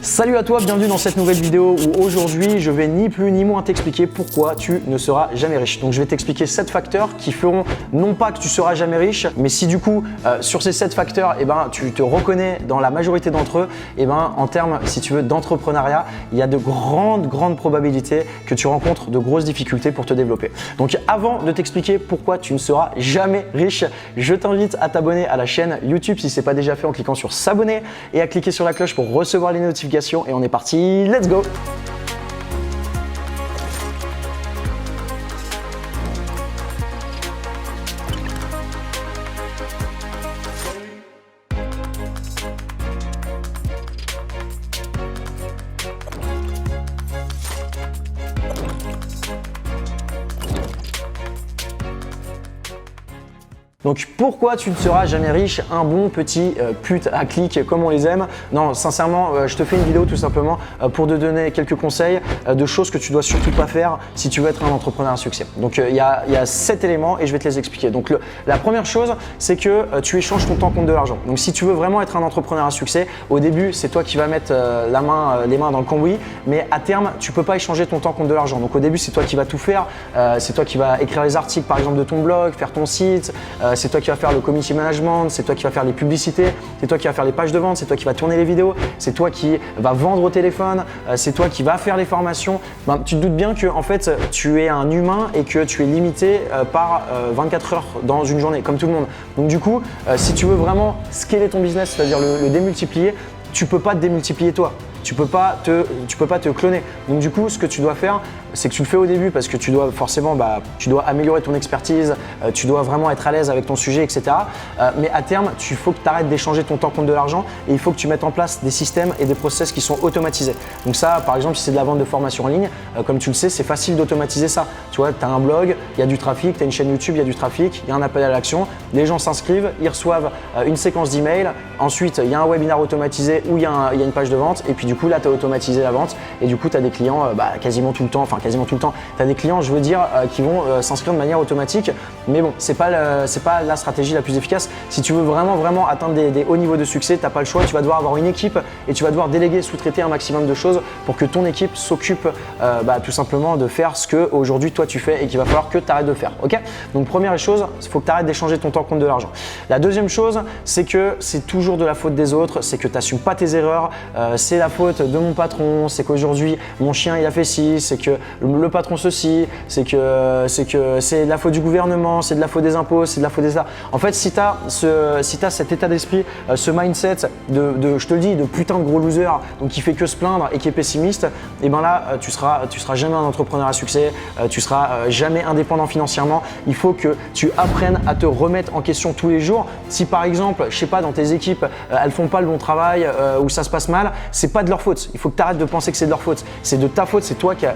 Salut à toi, bienvenue dans cette nouvelle vidéo où aujourd'hui je vais ni plus ni moins t'expliquer pourquoi tu ne seras jamais riche. Donc je vais t'expliquer 7 facteurs qui feront non pas que tu seras jamais riche, mais si du coup sur ces 7 facteurs tu te reconnais dans la majorité d'entre eux, en termes si tu veux d'entrepreneuriat, il y a de grandes probabilités que tu rencontres de grosses difficultés pour te développer. Donc avant de t'expliquer pourquoi tu ne seras jamais riche, je t'invite à t'abonner à la chaîne YouTube si ce n'est pas déjà fait en cliquant sur s'abonner et à cliquer sur la cloche pour recevoir les notifications. Et on est parti, let's go! Donc pourquoi tu ne seras jamais riche? Un bon petit pute à clic comme on les aime. Non, sincèrement, je te fais une vidéo tout simplement pour te donner quelques conseils de choses que tu dois surtout pas faire si tu veux être un entrepreneur à succès. Donc il y a 7 éléments et je vais te les expliquer. Donc la première chose, c'est que tu échanges ton temps contre de l'argent. Donc si tu veux vraiment être un entrepreneur à succès, au début, c'est toi qui vas mettre les mains dans le cambouis, mais à terme, tu peux pas échanger ton temps contre de l'argent. Donc au début, c'est toi qui vas tout faire. C'est toi qui vas écrire les articles par exemple de ton blog, faire ton site. C'est toi qui vas faire le community management, c'est toi qui vas faire les publicités, c'est toi qui vas faire les pages de vente, c'est toi qui vas tourner les vidéos, c'est toi qui vas vendre au téléphone, c'est toi qui vas faire les formations. Tu te doutes bien que en fait, tu es un humain et que tu es limité par 24 heures dans une journée, comme tout le monde. Donc du coup, si tu veux vraiment scaler ton business, c'est-à-dire le démultiplier, tu peux pas te démultiplier toi. Tu peux pas te cloner. Donc du coup, ce que tu dois faire, c'est que tu le fais au début parce que tu dois forcément, tu dois améliorer ton expertise, tu dois vraiment être à l'aise avec ton sujet, etc. Mais à terme, il faut que tu arrêtes d'échanger ton temps contre de l'argent et il faut que tu mettes en place des systèmes et des process qui sont automatisés. Donc ça, par exemple, si c'est de la vente de formation en ligne, comme tu le sais, c'est facile d'automatiser ça. Tu vois, tu as un blog, il y a du trafic, tu as une chaîne YouTube, il y a du trafic, il y a un appel à l'action, les gens s'inscrivent, ils reçoivent une séquence d'emails, ensuite il y a un webinaire automatisé où il y a une page de vente et puis du coup là tu as automatisé la vente et du coup tu as des clients quasiment tout le temps, tu as des clients je veux dire qui vont s'inscrire de manière automatique, mais bon c'est pas la stratégie la plus efficace. Si tu veux vraiment atteindre des hauts niveaux de succès, tu n'as pas le choix, tu vas devoir avoir une équipe et tu vas devoir déléguer, sous-traiter un maximum de choses pour que ton équipe s'occupe tout simplement de faire ce que aujourd'hui toi tu fais et qu'il va falloir que tu arrêtes de faire. Ok? Donc première chose, il faut que tu arrêtes d'échanger ton temps contre de l'argent. La deuxième chose, c'est que c'est toujours de la faute des autres, c'est que tu n'assumes pas tes erreurs, c'est la faute de mon patron, c'est qu'aujourd'hui mon chien il a fait ci, c'est que le patron ceci, c'est que c'est de la faute du gouvernement, c'est de la faute des impôts, c'est de la faute des États. En fait, si tu as cet état d'esprit, ce mindset je te le dis, de putain de gros loser, donc qui fait que se plaindre et qui est pessimiste, et là tu seras jamais un entrepreneur à succès, tu seras jamais indépendant financièrement. Il faut que tu apprennes à te remettre en question tous les jours. Si par exemple, je sais pas, dans tes équipes, elles font pas le bon travail ou ça se passe mal, c'est pas de leur faute. Il faut que tu arrêtes de penser que c'est de leur faute. C'est de ta faute, c'est toi qui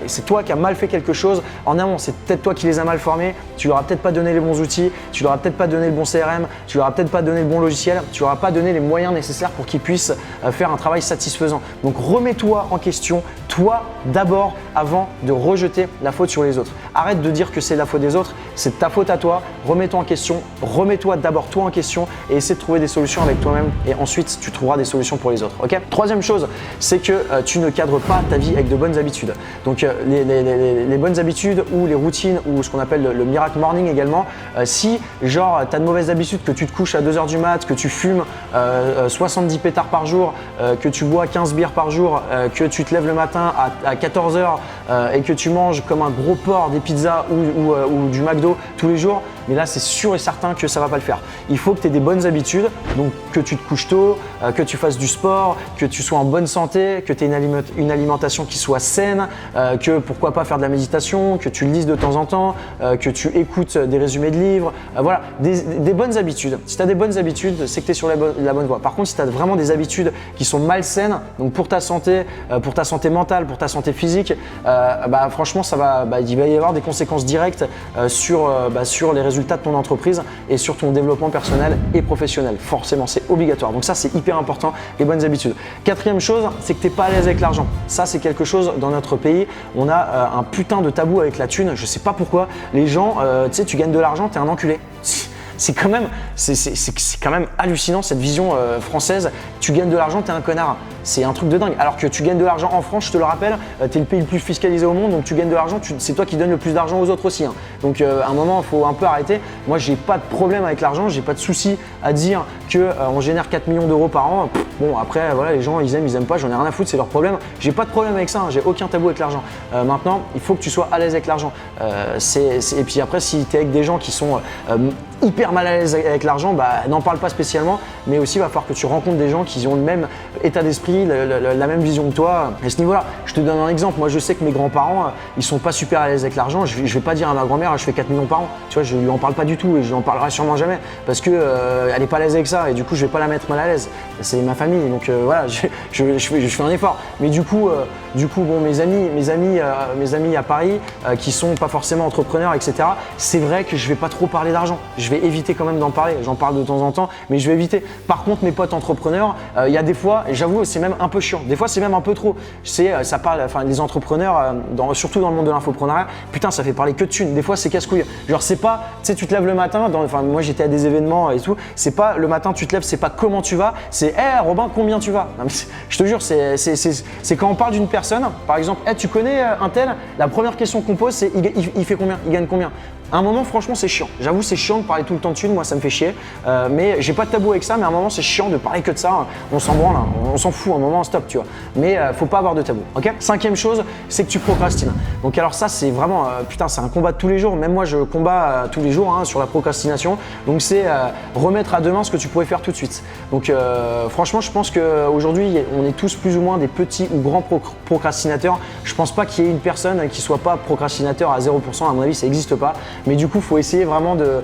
as mal fait quelque chose en amont. C'est peut-être toi qui les as mal formés, tu leur as peut-être pas donné les bons outils, tu leur as peut-être pas donné le bon CRM, tu leur as peut-être pas donné le bon logiciel, tu leur as pas donné les moyens nécessaires pour qu'ils puissent faire un travail satisfaisant. Donc remets-toi en question, toi d'abord, avant de rejeter la faute sur les autres. Arrête de dire que c'est la faute des autres, c'est ta faute à toi. Remets-toi en question, remets-toi d'abord toi en question et essaie de trouver des solutions avec toi-même et ensuite tu trouveras des solutions pour les autres. Ok? Troisième chose, c'est que tu ne cadres pas ta vie avec de bonnes habitudes. Donc les bonnes habitudes ou les routines ou ce qu'on appelle le miracle morning également, si genre tu as de mauvaises habitudes, que tu te couches à 2h du mat, que tu fumes 70 pétards par jour, que tu bois 15 bières par jour, que tu te lèves le matin à 14h et que tu manges comme un gros porc des pizzas ou du McDo tous les jours, mais là c'est sûr et certain que ça va pas le faire. Il faut que tu aies des bonnes habitudes, donc que tu te couches tôt, que tu fasses du sport, que tu sois en bonne santé, que tu aies une alimentation qui soit saine, que pourquoi pas faire de la méditation, que tu lises de temps en temps, que tu écoutes des résumés de livres, voilà, des bonnes habitudes. Si tu as des bonnes habitudes, c'est que tu es sur la bonne voie. Par contre, si tu as vraiment des habitudes qui sont malsaines, donc pour ta santé mentale, pour ta santé physique, franchement il va y avoir des conséquences directes sur les résultats de ton entreprise et sur ton développement personnel et professionnel. Forcément, c'est obligatoire. Donc ça, c'est hyper important, les bonnes habitudes. Quatrième chose, c'est que tu n'es pas à l'aise avec l'argent. Ça, c'est quelque chose dans notre pays. On a un putain de tabou avec la thune. Je sais pas pourquoi. Les gens, tu sais, tu gagnes de l'argent, tu es un enculé. C'est quand même hallucinant cette vision française. Tu gagnes de l'argent, t'es un connard. c'est un truc de dingue. Alors que tu gagnes de l'argent en France, je te le rappelle, tu es le pays le plus fiscalisé au monde, donc tu gagnes de l'argent, c'est toi qui donnes le plus d'argent aux autres aussi. Hein. Donc à un moment, il faut un peu arrêter. Moi, j'ai pas de problème avec l'argent, j'ai pas de souci à dire qu'on génère 4 millions d'euros par an. Bon, après, voilà, les gens, ils aiment pas, j'en ai rien à foutre, c'est leur problème. J'ai pas de problème avec ça, hein, j'ai aucun tabou avec l'argent. Maintenant, il faut que tu sois à l'aise avec l'argent. Et puis après, si tu es avec des gens qui sont hyper mal à l'aise avec l'argent, n'en parle pas spécialement, mais aussi il va falloir que tu rencontres des gens qui ont le même état d'esprit, la même vision que toi. À ce niveau-là, je te donne un exemple. Moi, je sais que mes grands-parents, ils sont pas super à l'aise avec l'argent. Je vais pas dire à ma grand-mère, je fais 4 millions par an. Tu vois, je lui en parle pas du tout et je lui en parlerai sûrement jamais parce que elle est pas à l'aise avec ça et du coup, je vais pas la mettre mal à l'aise. C'est ma famille, donc voilà, je fais un effort. Mais du coup, bon, mes amis à Paris qui sont pas forcément entrepreneurs, etc. C'est vrai que je vais pas trop parler d'argent. Je vais éviter quand même d'en parler. J'en parle de temps en temps, mais je vais éviter. Par contre, mes potes entrepreneurs, il y a des fois, et j'avoue, c'est même un peu chiant. Des fois, c'est même un peu trop. Ça parle, enfin, les entrepreneurs, surtout dans le monde de l'infoprenariat, putain, ça fait parler que de thunes. Des fois, c'est casse-couille. Genre, c'est pas, tu sais, tu te lèves le matin. Moi, j'étais à des événements et tout. C'est pas le matin, tu te lèves, c'est pas comment tu vas. C'est, Robin, combien tu vas? Non, mais je te jure, c'est quand on parle d'une personne, par exemple, tu connais un tel. La première question qu'on pose, c'est, il fait combien? Il gagne combien? À un moment, franchement, c'est chiant. J'avoue, c'est chiant de parler tout le temps de thunes. Moi, ça me fait chier. Mais j'ai pas de tabou avec ça. Mais à un moment, c'est chiant de parler que de ça. On s'en branle, hein. On s'en fout. À un moment, stop, tu vois. Mais faut pas avoir de tabou. Ok. Cinquième chose, c'est que tu procrastines. Donc alors ça, c'est vraiment, putain, c'est un combat de tous les jours. Même moi, je combats tous les jours sur la procrastination. Donc c'est remettre à demain ce que tu pourrais faire tout de suite. Donc franchement, je pense qu'aujourd'hui, on est tous plus ou moins des petits ou grands procrastinateurs. Je pense pas qu'il y ait une personne qui soit pas procrastinateur à 0%. À mon avis, ça n'existe pas. Mais du coup, il faut essayer vraiment de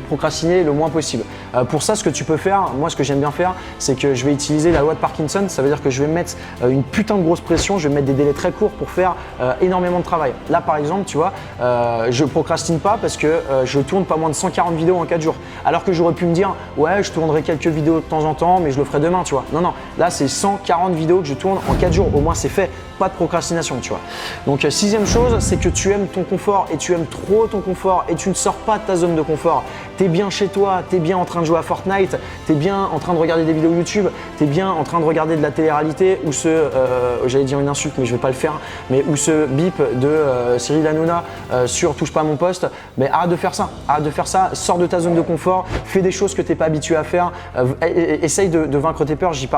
procrastiner le moins possible. Pour ça, ce que tu peux faire, moi ce que j'aime bien faire, c'est que je vais utiliser la loi de Parkinson. Ça veut dire que je vais mettre une putain de grosse pression, je vais mettre des délais très courts pour faire énormément de travail. Là par exemple, tu vois, je procrastine pas parce que je tourne pas moins de 140 vidéos en 4 jours. Alors que j'aurais pu me dire, ouais, je tournerai quelques vidéos de temps en temps, mais je le ferai demain, tu vois. Non, là c'est 140 vidéos que je tourne en 4 jours. Au moins c'est fait, pas de procrastination, tu vois. Donc sixième chose, c'est que tu aimes ton confort et tu aimes trop ton confort et tu ne sors pas de ta zone de confort. Tu es bien chez toi, tu es bien en train de jouer à Fortnite, tu es bien en train de regarder des vidéos YouTube, tu es bien en train de regarder de la télé-réalité ou j'allais dire une insulte mais je vais pas le faire, mais ou ce bip de Cyril Hanouna sur Touche pas à mon poste. Mais arrête de faire ça, sors de ta zone de confort, fais des choses que tu n'es pas habitué à faire, essaye de vaincre tes peurs, j'y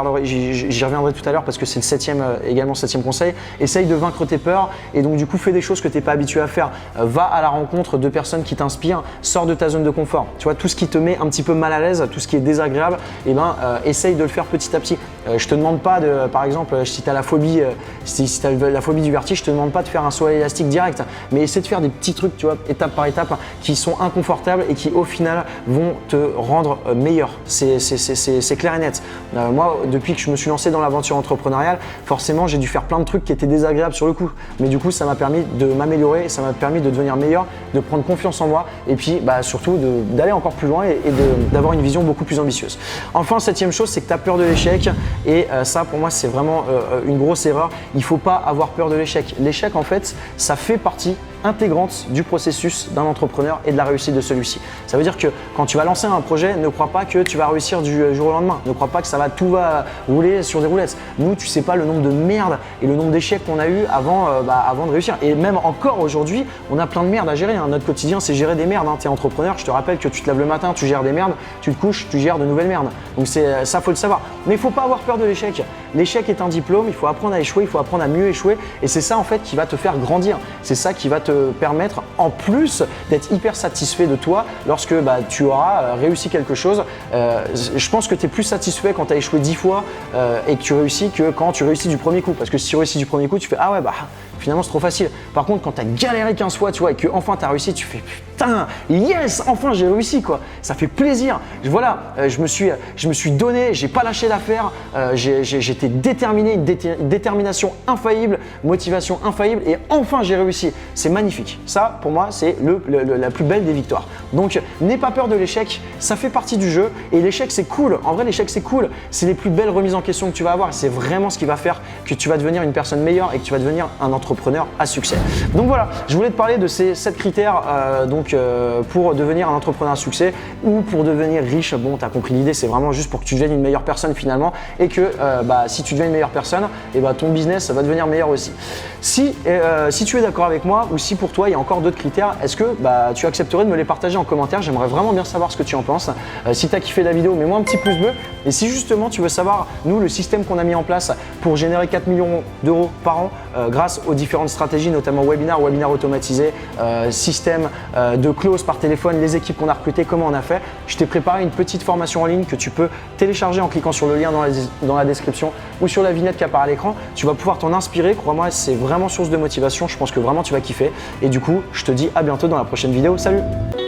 reviendrai tout à l'heure parce que c'est également le septième conseil. Essaye de vaincre tes peurs et donc du coup fais des choses que tu n'es pas habitué à faire, va à la rencontre de personnes qui t'inspirent, sors de ta zone de confort. Tu vois, tout ce qui te met un petit peu mal à l'aise, tout ce qui est désagréable, essaye de le faire petit à petit. Je te demande pas par exemple, si tu as la phobie, la phobie du vertige, je te demande pas de faire un saut élastique direct, mais essaie de faire des petits trucs, tu vois, étape par étape, qui sont inconfortables et qui au final vont te rendre meilleur. C'est clair et net. Moi, depuis que je me suis lancé dans l'aventure entrepreneuriale, forcément, j'ai dû faire plein de trucs qui étaient désagréables sur le coup, mais du coup, ça m'a permis de m'améliorer, ça m'a permis de devenir meilleur, de prendre confiance en moi et puis surtout d'aller encore plus loin et d'avoir une vision beaucoup plus ambitieuse. Enfin, septième chose, c'est que tu as peur de l'échec et ça pour moi c'est vraiment une grosse erreur. Il ne faut pas avoir peur de l'échec. L'échec en fait, ça fait partie intégrante du processus d'un entrepreneur et de la réussite de celui-ci. Ça veut dire que quand tu vas lancer un projet, ne crois pas que tu vas réussir du jour au lendemain. Ne crois pas que tout va rouler sur des roulettes. Nous, tu sais pas le nombre de merdes et le nombre d'échecs qu'on a eu avant de réussir. Et même encore aujourd'hui, on a plein de merdes à gérer. Notre quotidien, c'est gérer des merdes. Tu es entrepreneur, je te rappelle que tu te lèves le matin, tu gères des merdes, tu te couches, tu gères de nouvelles merdes. Donc ça, faut le savoir. Mais il faut pas avoir peur de l'échec. L'échec est un diplôme, il faut apprendre à échouer, il faut apprendre à mieux échouer. Et c'est ça en fait qui va te faire grandir. C'est ça qui va te permettre en plus d'être hyper satisfait de toi lorsque tu auras réussi quelque chose. Je pense que tu es plus satisfait quand tu as échoué 10 fois et que tu réussis que quand tu réussis du premier coup. Parce que si tu réussis du premier coup, tu fais ah ouais finalement c'est trop facile. Par contre quand tu as galéré 15 fois tu vois et que enfin tu as réussi, tu fais putain yes enfin j'ai réussi quoi. Ça fait plaisir. Voilà, je me suis donné, j'ai pas lâché l'affaire, j'étais déterminé, une détermination infaillible, motivation infaillible et enfin j'ai réussi. C'est magnifique. Ça pour moi c'est la plus belle des victoires. Donc n'aie pas peur de l'échec, ça fait partie du jeu et l'échec c'est cool. En vrai l'échec c'est cool. C'est les plus belles remises en question que tu vas avoir. C'est vraiment ce qui va faire que tu vas devenir une personne meilleure et que tu vas devenir un entrepreneur entrepreneur à succès. Donc voilà, je voulais te parler de ces 7 critères pour devenir un entrepreneur à succès ou pour devenir riche. Bon, tu as compris l'idée, c'est vraiment juste pour que tu deviennes une meilleure personne finalement et que si tu deviens une meilleure personne, ton business va devenir meilleur aussi. Si tu es d'accord avec moi ou si pour toi il y a encore d'autres critères, est-ce que tu accepterais de me les partager en commentaire? J'aimerais vraiment bien savoir ce que tu en penses. Si tu as kiffé la vidéo, mets-moi un petit pouce bleu. Et si justement tu veux savoir, nous, le système qu'on a mis en place pour générer 4 millions d'euros par an grâce aux différentes stratégies, notamment webinaire automatisé, système de close par téléphone, les équipes qu'on a recrutées, comment on a fait, je t'ai préparé une petite formation en ligne que tu peux télécharger en cliquant sur le lien dans la description ou sur la vignette qui apparaît à l'écran. Tu vas pouvoir t'en inspirer, crois-moi, c'est vraiment source de motivation. Je pense que vraiment tu vas kiffer. Et du coup, je te dis à bientôt dans la prochaine vidéo. Salut!